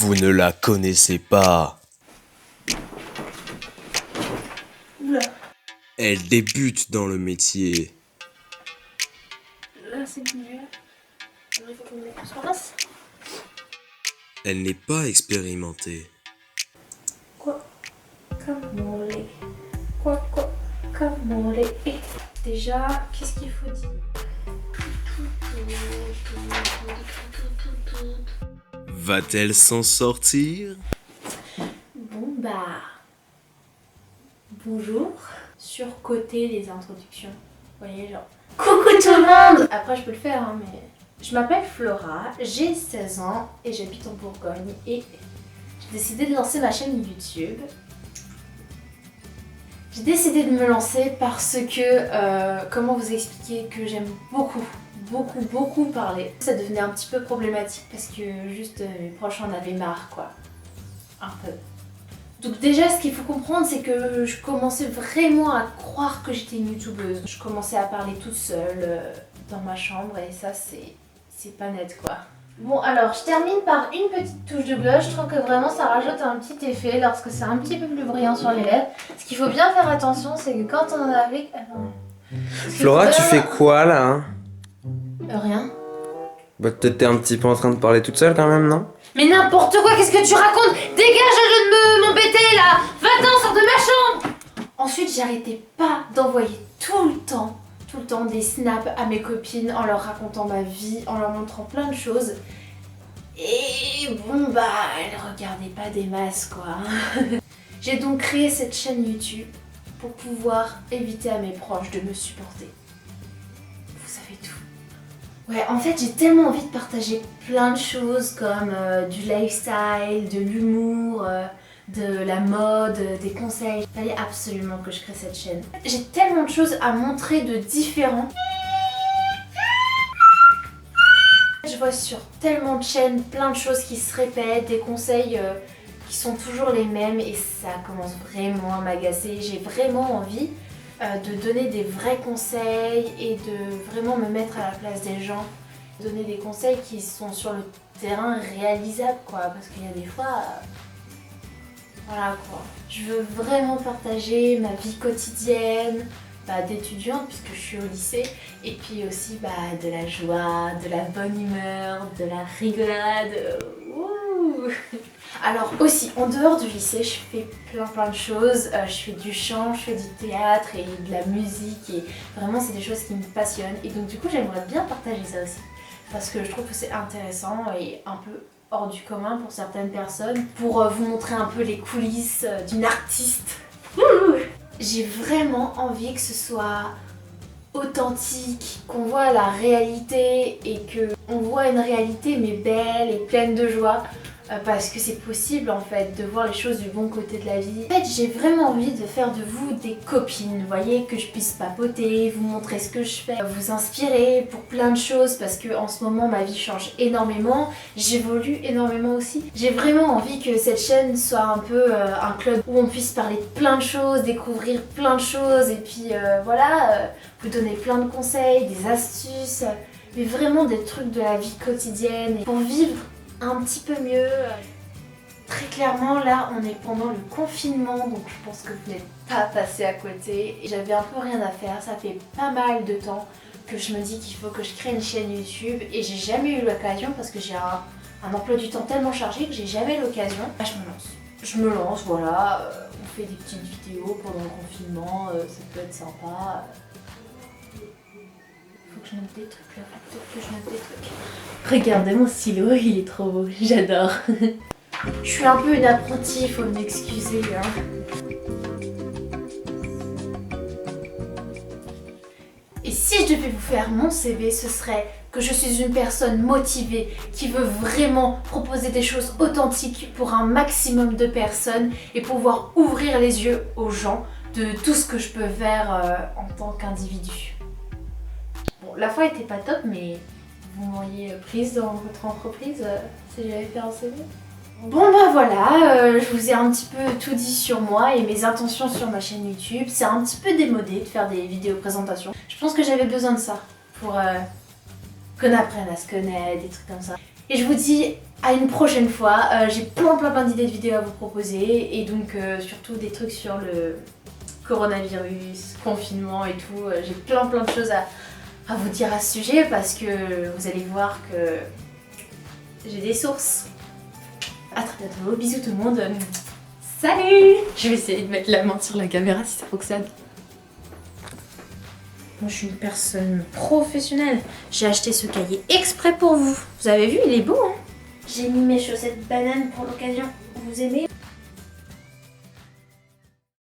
Vous ne la connaissez pas. Oula, Elle débute dans le métier. là c'est mieux. Il faut qu'on me mette plus en place. Elle n'est pas expérimentée. Quoi? Camomile. Quoi? Camomile. Déjà, qu'est-ce qu'il faut dire? Va-t-elle s'en sortir? Bon bah... Bonjour. Surcoter les introductions. Vous voyez, genre... Coucou tout le monde! Après je peux le faire, hein, mais... Je m'appelle Flora, j'ai 16 ans et j'habite en Bourgogne et j'ai décidé de lancer ma chaîne YouTube. J'ai décidé de me lancer parce que, comment vous expliquer, que j'aime beaucoup parler. Ça devenait un petit peu problématique parce que juste mes proches en avaient marre, quoi. Un peu. Donc déjà, ce qu'il faut comprendre, c'est que je commençais vraiment à croire que j'étais une youtubeuse. Je commençais à parler toute seule dans ma chambre et ça, c'est pas net, quoi. Bon, alors, je termine par une petite touche de blush. Je trouve que vraiment, ça rajoute un petit effet lorsque c'est un petit peu plus brillant sur les lèvres. Ce qu'il faut bien faire attention, c'est que quand on en a avec... Flora, tu fais quoi là hein? Rien. Bah t'étais un petit peu en train de parler toute seule quand même, non? Mais n'importe quoi, qu'est-ce que tu racontes? Dégage au lieu de m'embêter là! Va-t'en, sors de ma chambre! Ensuite, j'arrêtais pas d'envoyer tout le temps des snaps à mes copines en leur racontant ma vie, en leur montrant plein de choses. Et bon bah, elles regardaient pas des masses, quoi. J'ai donc créé cette chaîne YouTube pour pouvoir éviter à mes proches de me supporter. Vous savez tout. Ouais, en fait, j'ai tellement envie de partager plein de choses comme du lifestyle, de l'humour, de la mode, des conseils. Il fallait absolument que je crée cette chaîne. J'ai tellement de choses à montrer de différents. Je vois sur tellement de chaînes plein de choses qui se répètent, des conseils qui sont toujours les mêmes et ça commence vraiment à m'agacer. J'ai vraiment envie de donner des vrais conseils et de vraiment me mettre à la place des gens. Donner des conseils qui sont sur le terrain réalisables, quoi, parce qu'il y a des fois... voilà, quoi. Je veux vraiment partager ma vie quotidienne d'étudiante puisque je suis au lycée et puis aussi de la joie, de la bonne humeur, de la rigolade. Ouh. Alors aussi, en dehors du lycée, je fais plein de choses. Je fais du chant, je fais du théâtre et de la musique et vraiment c'est des choses qui me passionnent et donc du coup j'aimerais bien partager ça aussi parce que je trouve que c'est intéressant et un peu hors du commun pour certaines personnes pour vous montrer un peu les coulisses d'une artiste. J'ai vraiment envie que ce soit authentique, qu'on voit la réalité et qu'on voit une réalité mais belle et pleine de joie parce que c'est possible en fait de voir les choses du bon côté de la vie. En fait, j'ai vraiment envie de faire de vous des copines, vous voyez, que je puisse papoter, vous montrer ce que je fais, vous inspirer pour plein de choses parce que en ce moment ma vie change énormément, j'évolue énormément aussi. J'ai vraiment envie que cette chaîne soit un peu un club où on puisse parler de plein de choses, découvrir plein de choses et puis voilà, vous donner plein de conseils, des astuces, mais vraiment des trucs de la vie quotidienne pour vivre un petit peu mieux. Très clairement là on est pendant le confinement donc je pense que vous n'êtes pas passé à côté. J'avais un peu rien à faire, ça fait pas mal de temps que je me dis qu'il faut que je crée une chaîne YouTube et j'ai jamais eu l'occasion parce que j'ai un emploi du temps tellement chargé que j'ai jamais l'occasion. Là je me lance, voilà, on fait des petites vidéos pendant le confinement, ça peut être sympa. Faut que je note des trucs là, faut que je note des trucs. Regardez mon stylo, il est trop beau, j'adore. Je suis un peu une apprentie, faut m'excuser. Et si je devais vous faire mon CV, ce serait que je suis une personne motivée qui veut vraiment proposer des choses authentiques pour un maximum de personnes et pouvoir ouvrir les yeux aux gens de tout ce que je peux faire en tant qu'individu. Bon, la fois était pas top, mais vous m'auriez prise dans votre entreprise si j'avais fait un CV. Bon voilà, je vous ai un petit peu tout dit sur moi et mes intentions sur ma chaîne YouTube. C'est un petit peu démodé de faire des vidéos présentations. Je pense que j'avais besoin de ça pour qu'on apprenne à se connaître, des trucs comme ça. Et je vous dis à une prochaine fois. J'ai plein d'idées de vidéos à vous proposer et donc surtout des trucs sur le coronavirus, confinement et tout. J'ai plein de choses à vous dire à ce sujet parce que vous allez voir que j'ai des sources. À très bientôt, bisous tout le monde. Salut! Je vais essayer de mettre la main sur la caméra si ça fonctionne. Moi je suis une personne professionnelle. J'ai acheté ce cahier exprès pour vous. Vous avez vu, il est beau hein? J'ai mis mes chaussettes bananes pour l'occasion. Vous aimez?